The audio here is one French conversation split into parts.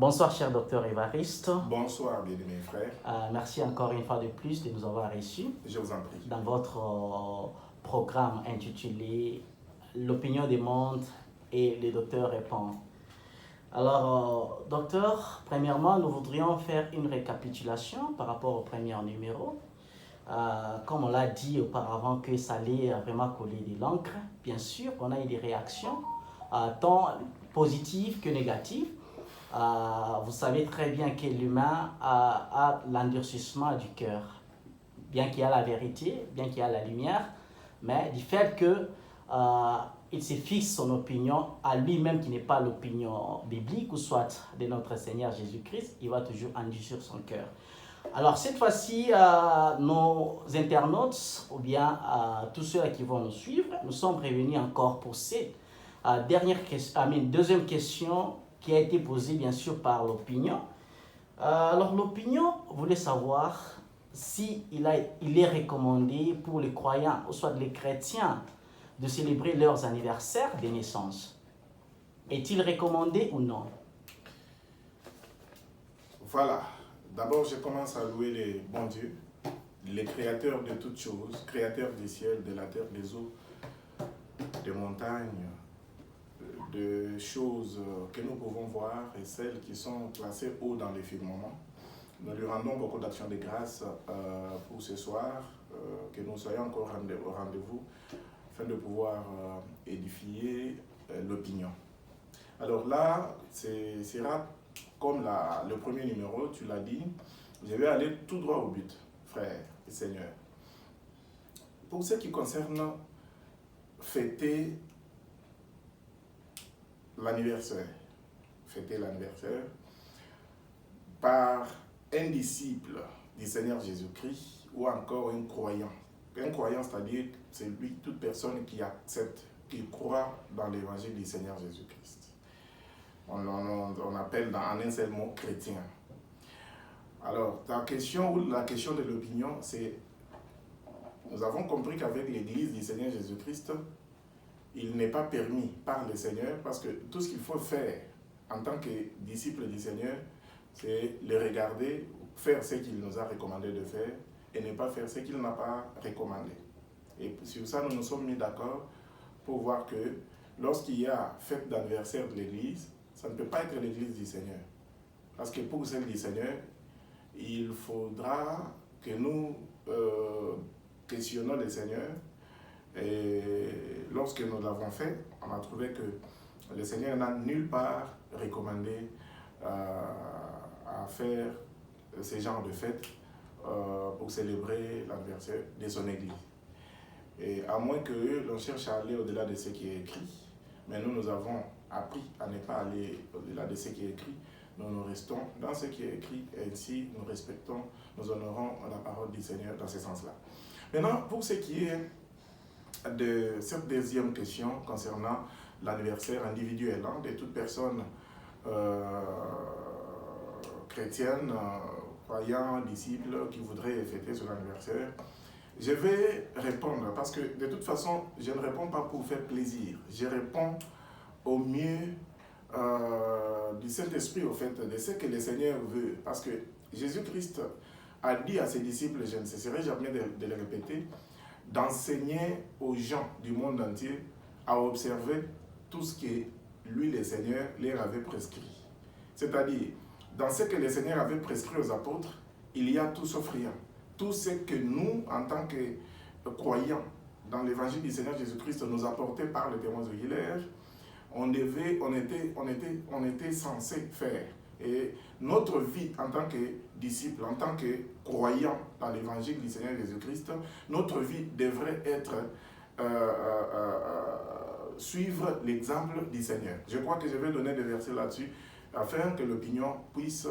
Bonsoir, cher docteur Évariste. Bonsoir, bien-aimés frères. Merci encore une fois de plus de nous avoir reçus Je vous en prie. dans votre programme intitulé L'opinion des mondes et le docteur répond. Alors, docteur, premièrement, nous voudrions faire une récapitulation par rapport au premier numéro. Comme on l'a dit auparavant que ça allait vraiment coller de l'encre, bien sûr, on a eu des réactions, tant positives que négatives. Vous savez très bien que l'humain a l'endurcissement du cœur. Bien qu'il y a la vérité, bien qu'il y a la lumière, mais du fait que il se fixe son opinion à lui-même qui n'est pas l'opinion biblique ou soit de notre Seigneur Jésus-Christ, il va toujours endurcir son cœur. Alors cette fois-ci, nos internautes ou bien tous ceux qui vont nous suivre, nous sommes revenus encore pour cette deuxième question qui a été posée bien sûr par l'opinion. Alors l'opinion voulait savoir si il est recommandé pour les croyants ou soit les chrétiens de célébrer leurs anniversaires de naissance. Est-il recommandé ou non? Voilà. D'abord, je commence à louer les bons dieux, les créateurs de toutes choses, créateurs du ciel, de la terre, des eaux, des montagnes, de choses que nous pouvons voir et celles qui sont placées haut dans les firmaments. Nous lui rendons beaucoup d'actions de grâce pour ce soir, que nous soyons encore au rendez-vous, afin de pouvoir édifier l'opinion. Alors là, c'est sera comme le premier numéro, tu l'as dit, je vais aller tout droit au but, frères et seigneurs. Pour ce qui concerne fêter l'anniversaire par un disciple du Seigneur Jésus-Christ ou encore un croyant. Un croyant, c'est-à-dire celui, toute personne qui accepte, qui croit dans l'évangile du Seigneur Jésus-Christ. On appelle en un seul mot chrétien. Alors, la question de l'opinion, c'est, nous avons compris qu'avec l'Église du Seigneur Jésus-Christ, il n'est pas permis par le Seigneur, parce que tout ce qu'il faut faire en tant que disciple du Seigneur, c'est le regarder, faire ce qu'il nous a recommandé de faire, et ne pas faire ce qu'il n'a pas recommandé. Et sur ça, nous nous sommes mis d'accord pour voir que lorsqu'il y a fête d'anniversaire de l'Église, ça ne peut pas être l'Église du Seigneur. Parce que pour celle du Seigneur, il faudra que nous questionnons le Seigneur. Et lorsque nous l'avons fait, on a trouvé que le Seigneur n'a nulle part recommandé à faire ce genre de fête pour célébrer l'anniversaire de son Église. Et à moins que l'on cherche à aller au-delà de ce qui est écrit, mais nous avons appris à ne pas aller au-delà de ce qui est écrit. Nous restons dans ce qui est écrit et ainsi nous respectons, nous honorons la parole du Seigneur dans ce sens-là. Maintenant, pour ce qui est de cette deuxième question concernant l'anniversaire individuel de toute personne chrétienne, croyant, disciple qui voudrait fêter son anniversaire, je vais répondre parce que de toute façon, je ne réponds pas pour faire plaisir. Je réponds au mieux du Saint-Esprit, au fait, de ce que le Seigneur veut. Parce que Jésus-Christ a dit à ses disciples, je ne cesserai jamais de le répéter, d'enseigner aux gens du monde entier à observer tout ce que lui, le Seigneur, leur avait prescrit. C'est-à-dire, dans ce que le Seigneur avait prescrit aux apôtres, il y a tout sauf rien. Tout ce que nous, en tant que croyants dans l'évangile du Seigneur Jésus-Christ, nous apportait par le témoin oculaire, on était censé faire. Et notre vie en tant que disciple, en tant que croyant dans l'évangile du Seigneur Jésus-Christ, notre vie devrait être suivre l'exemple du Seigneur. Je crois que je vais donner des versets là-dessus afin que l'opinion puisse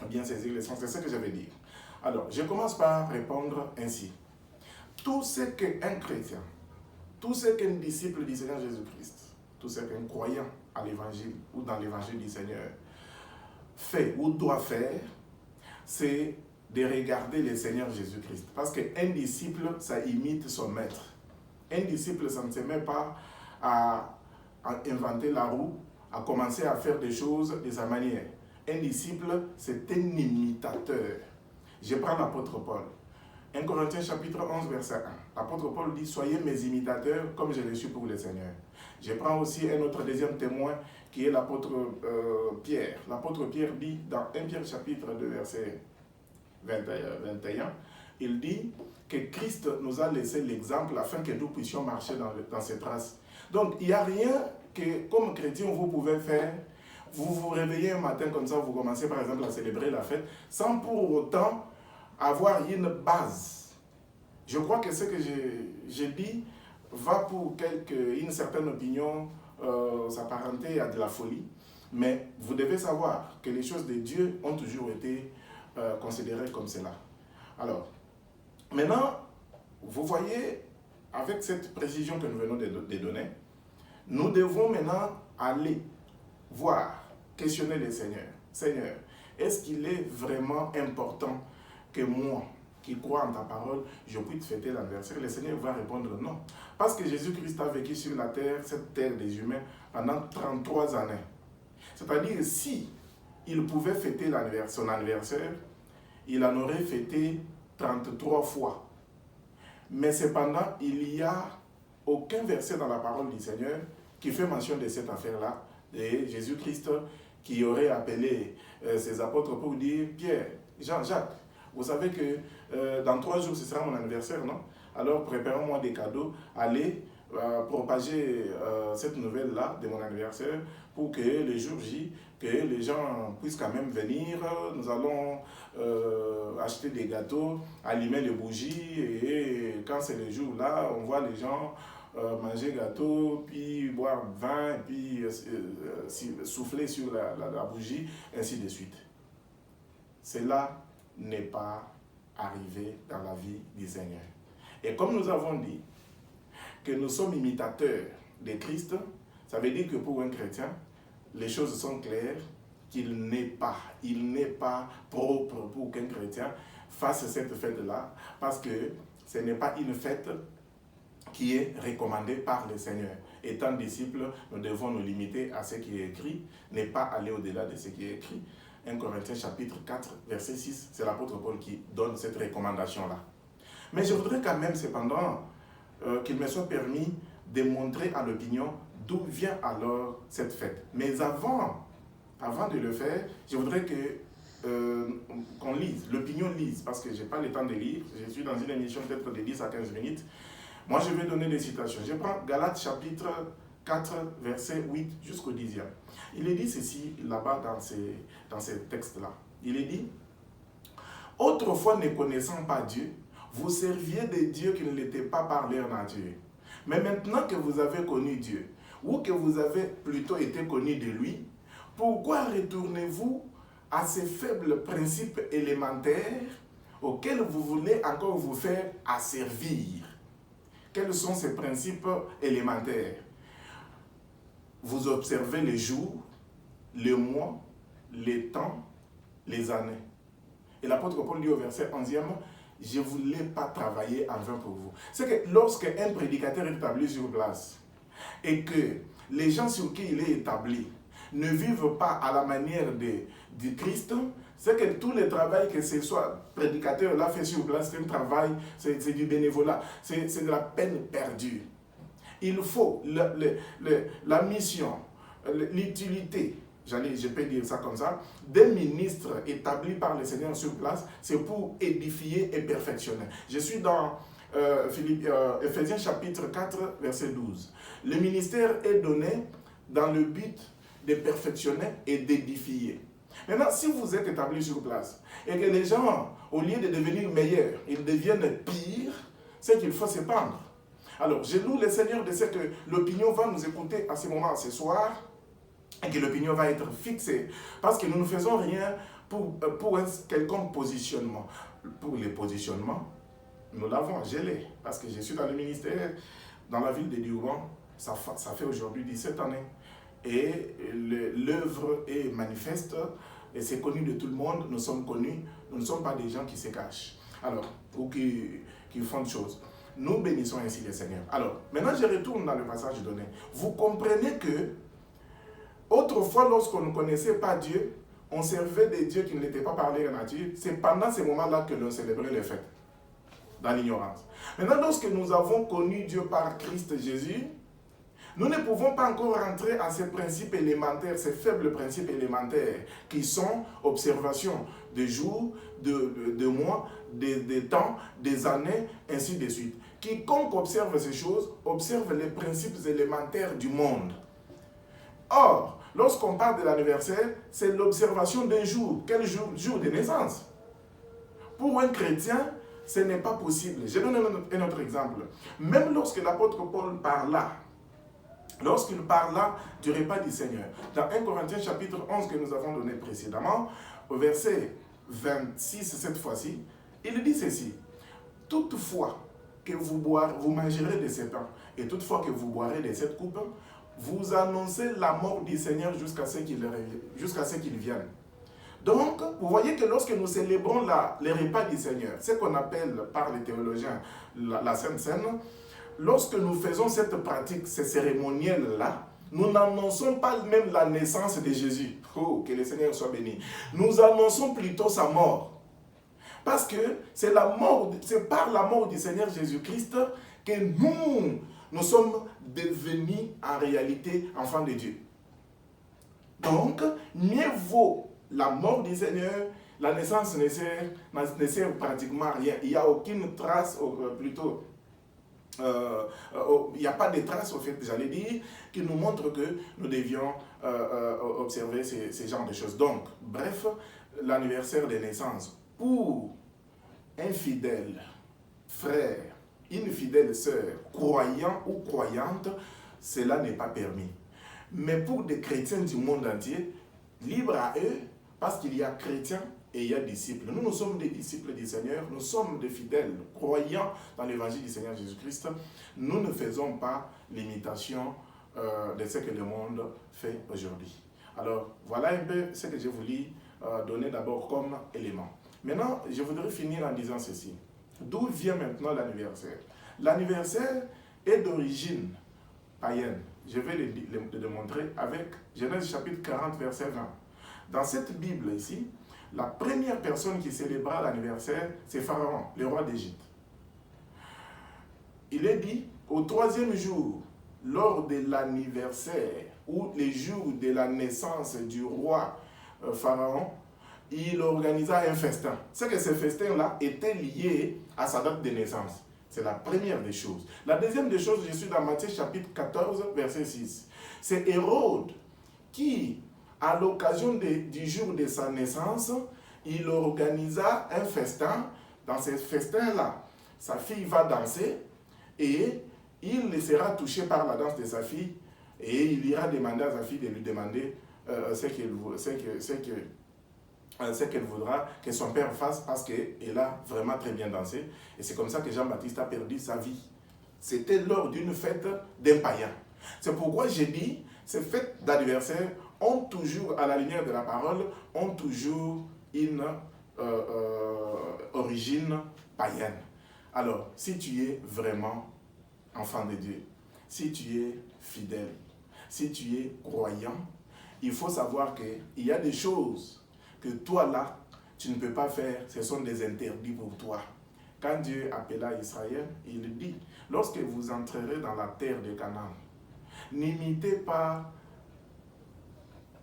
bien saisir le sens. C'est ce que je vais dire. Alors, je commence par répondre ainsi. Tout ce qu'un chrétien, tout ce qu'un disciple du Seigneur Jésus-Christ, tout ce qu'un croyant à l'évangile ou dans l'évangile du Seigneur fait ou doit faire, c'est de regarder le Seigneur Jésus-Christ. Parce qu'un disciple, ça imite son maître. Un disciple, ça ne se met pas à inventer la roue a commencé à faire des choses de sa manière. Un disciple, c'est un imitateur. Je prends l'apôtre Paul. 1 Corinthiens chapitre 11, verset 1. L'apôtre Paul dit, soyez mes imitateurs comme je le suis pour le Seigneur. Je prends aussi un autre deuxième témoin qui est l'apôtre Pierre. L'apôtre Pierre dit dans 1 Pierre chapitre 2, verset 21, il dit que Christ nous a laissé l'exemple afin que nous puissions marcher dans ses traces. Donc, il n'y a rien que, comme chrétien, vous pouvez faire. Vous vous réveillez un matin comme ça, vous commencez par exemple à célébrer la fête, sans pour autant avoir une base. Je crois que ce que j'ai dit va pour une certaine opinion s'apparenter à de la folie, mais vous devez savoir que les choses de Dieu ont toujours été considérées comme cela. Alors, maintenant, vous voyez, avec cette précision que nous venons de donner, nous devons maintenant aller voir, questionner le Seigneur. Seigneur, est-ce qu'il est vraiment important que moi, qui crois en ta parole, je puisse fêter l'anniversaire? Le Seigneur va répondre non. Parce que Jésus-Christ a vécu sur la terre, cette terre des humains, pendant 33 années. C'est-à-dire, si il pouvait fêter son anniversaire, il en aurait fêté 33 fois. Mais cependant, il n'y a aucun verset dans la parole du Seigneur qui fait mention de cette affaire-là, de Jésus-Christ qui aurait appelé ses apôtres pour dire, Pierre, Jean-Jacques, vous savez que dans 3 jours, ce sera mon anniversaire, non? Alors, préparons-moi des cadeaux, allez propager cette nouvelle-là de mon anniversaire pour que le jour J, que les gens puissent quand même venir. Nous allons acheter des gâteaux, allumer les bougies et quand c'est le jour-là, on voit les gens manger gâteau, puis boire vin, puis souffler sur la bougie, ainsi de suite. Cela n'est pas arrivé dans la vie du Seigneur. Et comme nous avons dit que nous sommes imitateurs de Christ, ça veut dire que pour un chrétien, les choses sont claires, qu'il n'est pas propre pour qu'un chrétien fasse cette fête-là, parce que ce n'est pas une fête qui est recommandée par le Seigneur. Étant disciples, nous devons nous limiter à ce qui est écrit, ne pas aller au-delà de ce qui est écrit. 1 Corinthiens chapitre 4, verset 6, c'est l'apôtre Paul qui donne cette recommandation-là. Mais je voudrais quand même cependant qu'il me soit permis de montrer à l'opinion d'où vient alors cette fête. Mais avant de le faire, je voudrais qu'on lise, l'opinion lise, parce que je n'ai pas le temps de lire, je suis dans une émission peut-être de 10 à 15 minutes. Moi, je vais donner des citations. Je prends Galates chapitre 4, verset 8 jusqu'au 10e. Il est dit ceci là-bas dans ces textes-là. Il est dit, « Autrefois, ne connaissant pas Dieu, vous serviez des dieux qui ne l'étaient pas par leur nature. Mais maintenant que vous avez connu Dieu, ou que vous avez plutôt été connu de lui, pourquoi retournez-vous à ces faibles principes élémentaires auxquels vous voulez encore vous faire asservir? » Quels sont ces principes élémentaires? Vous observez les jours, les mois, les temps, les années. Et l'apôtre Paul dit au verset 11e, « Je ne voulais pas travailler en vain pour vous. » C'est que lorsque un prédicateur est établi sur place et que les gens sur qui il est établi ne vivent pas à la manière du Christ, c'est que tout le travail que ce soit prédicateur là fait sur place, c'est un travail, c'est du bénévolat, c'est de la peine perdue. Il faut la mission, l'utilité, je peux dire ça comme ça, des ministres établis par le Seigneur sur place, c'est pour édifier et perfectionner. Je suis dans Ephésiens chapitre 4, verset 12. Le ministère est donné dans le but de perfectionner et d'édifier. Maintenant, si vous êtes établi sur place et que les gens, au lieu de devenir meilleurs, ils deviennent pires, c'est qu'il faut se pendre. Alors, je loue le Seigneur de ce que l'opinion va nous écouter à ce moment, ce soir, et que l'opinion va être fixée. Parce que nous ne faisons rien pour un quelconque positionnement. Pour les positionnements, nous l'avons, je l'ai. Parce que je suis dans le ministère, dans la ville de Durban, ça fait aujourd'hui 17 années. Et l'œuvre est manifeste, et c'est connu de tout le monde, nous sommes connus, nous ne sommes pas des gens qui se cachent, alors, ou qui font des choses. Nous bénissons ainsi le Seigneur. Alors, maintenant je retourne dans le passage donné. Vous comprenez que Autrefois, lorsqu'on ne connaissait pas Dieu, on servait des dieux qui n'étaient pas par leur nature. C'est pendant ces moments-là que l'on célébrait les fêtes, dans l'ignorance. Maintenant, lorsque nous avons connu Dieu par Christ Jésus, nous ne pouvons pas encore rentrer à ces principes élémentaires, ces faibles principes élémentaires, qui sont observation des jours, de mois, des temps, des années, ainsi de suite. Quiconque observe ces choses, observe les principes élémentaires du monde. Or, lorsqu'on parle de l'anniversaire, c'est l'observation d'un jour. Quel jour? Jour de naissance. Pour un chrétien, ce n'est pas possible. Je donne un autre exemple. Même lorsque l'apôtre Paul parla, lorsqu'il parla du repas du Seigneur, dans 1 Corinthiens chapitre 11 que nous avons donné précédemment, au verset 26 cette fois-ci, il dit ceci: toutefois que vous mangerez de ce pain, et toutefois que vous boirez de cette coupe, vous annoncez la mort du Seigneur jusqu'à ce qu'il vienne. Donc, vous voyez que lorsque nous célébrons les repas du Seigneur, ce qu'on appelle par les théologiens la Sainte Seine, lorsque nous faisons cette pratique, ces cérémoniels-là, nous n'annonçons pas même la naissance de Jésus. Oh, que le Seigneur soit béni. Nous annonçons plutôt sa mort. Parce que c'est par la mort du Seigneur Jésus-Christ que nous sommes devenus en réalité enfants de Dieu. Donc, mieux vaut la mort du Seigneur, la naissance ne sert pratiquement à rien. Il n'y a aucune trace, plutôt, il n'y a pas de trace, au fait, j'allais dire, qui nous montre que nous devions observer ces genres de choses. Donc, bref, l'anniversaire de naissance, pour un fidèle frère, une fidèle sœur, croyant ou croyante, cela n'est pas permis. Mais pour des chrétiens du monde entier, libre à eux, parce qu'il y a chrétiens et il y a disciples. Nous sommes des disciples du Seigneur, nous sommes des fidèles, croyants dans l'évangile du Seigneur Jésus-Christ. Nous ne faisons pas l'imitation de ce que le monde fait aujourd'hui. Alors, voilà un peu ce que je voulais donner d'abord comme élément. Maintenant, je voudrais finir en disant ceci. D'où vient maintenant l'anniversaire? L'anniversaire est d'origine païenne. Je vais le démontrer avec Genèse chapitre 40, verset 20. Dans cette Bible ici, la première personne qui célébra l'anniversaire, c'est Pharaon, le roi d'Égypte. Il est dit, au 3e jour, lors de l'anniversaire, ou les jours de la naissance du roi Pharaon, il organisa un festin. C'est que ce festin-là était lié à sa date de naissance. C'est la première des choses. La deuxième des choses, je suis dans Matthieu chapitre 14, verset 6. C'est Hérode qui, à l'occasion du jour de sa naissance, il organisa un festin. Dans ce festin-là, sa fille va danser et il sera touché par la danse de sa fille et il ira demander à sa fille de lui demander ce qu'elle voudra que son père fasse parce qu'elle a vraiment très bien dansé. Et c'est comme ça que Jean-Baptiste a perdu sa vie. C'était lors d'une fête d'un païen. C'est pourquoi j'ai dit, ces fêtes d'anniversaire ont toujours, à la lumière de la parole, ont toujours une origine païenne. Alors, si tu es vraiment enfant de Dieu, si tu es fidèle, si tu es croyant, il faut savoir qu'il y a des choses que toi là, tu ne peux pas faire, ce sont des interdits pour toi. Quand Dieu appela Israël, il dit, lorsque vous entrerez dans la terre de Canaan, n'imitez pas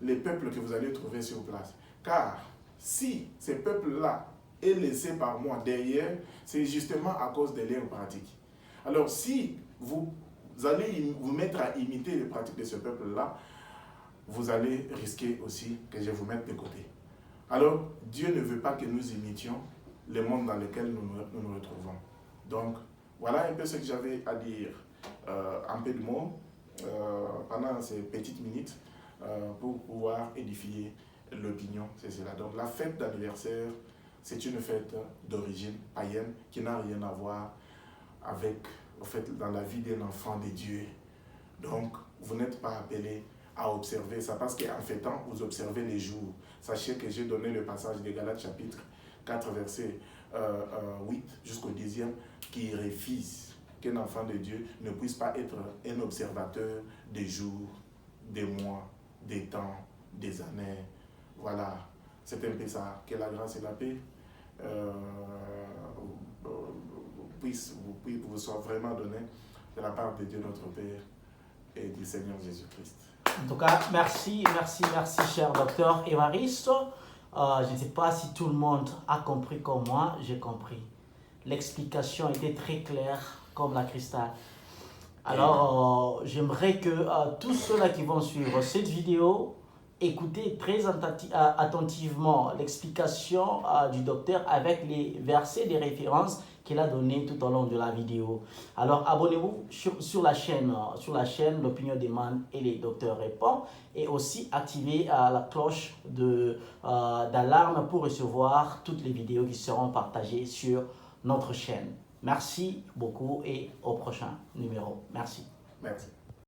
les peuples que vous allez trouver sur place. Car si ces peuples-là est laissé par moi derrière, c'est justement à cause de leurs pratiques. Alors si vous allez vous mettre à imiter les pratiques de ce peuple-là, vous allez risquer aussi que je vous mette de côté. Alors, Dieu ne veut pas que nous imitions le monde dans lequel nous nous retrouvons. Donc, voilà un peu ce que j'avais à dire, un peu de mots, pendant ces petites minutes, pour pouvoir édifier l'opinion. C'est cela. Donc, la fête d'anniversaire, c'est une fête d'origine païenne qui n'a rien à voir avec, au fait, dans la vie d'un enfant de Dieu. Donc, vous n'êtes pas appelé à observer ça parce qu'en fêtant, vous observez les jours. Sachez que j'ai donné le passage de Galates chapitre 4, verset 8 jusqu'au 10e, qui refuse qu'un enfant de Dieu ne puisse pas être un observateur des jours, des mois, des temps, des années. Voilà, c'est un peu ça. Que la grâce et la paix vous soient vraiment données de la part de Dieu notre Père et du Seigneur Jésus-Christ. En tout cas, merci, cher docteur Évariste. Je ne sais pas si tout le monde a compris comme moi, j'ai compris. L'explication était très claire comme la cristal. Alors, j'aimerais que tous ceux-là qui vont suivre cette vidéo écoutez très attentivement l'explication du docteur avec les versets des références qu'il a donné tout au long de la vidéo. Alors, abonnez-vous sur la chaîne L'Opinion demande et les docteurs répondent, et aussi activez la cloche d'alarme pour recevoir toutes les vidéos qui seront partagées sur notre chaîne. Merci beaucoup et au prochain numéro. Merci. Merci.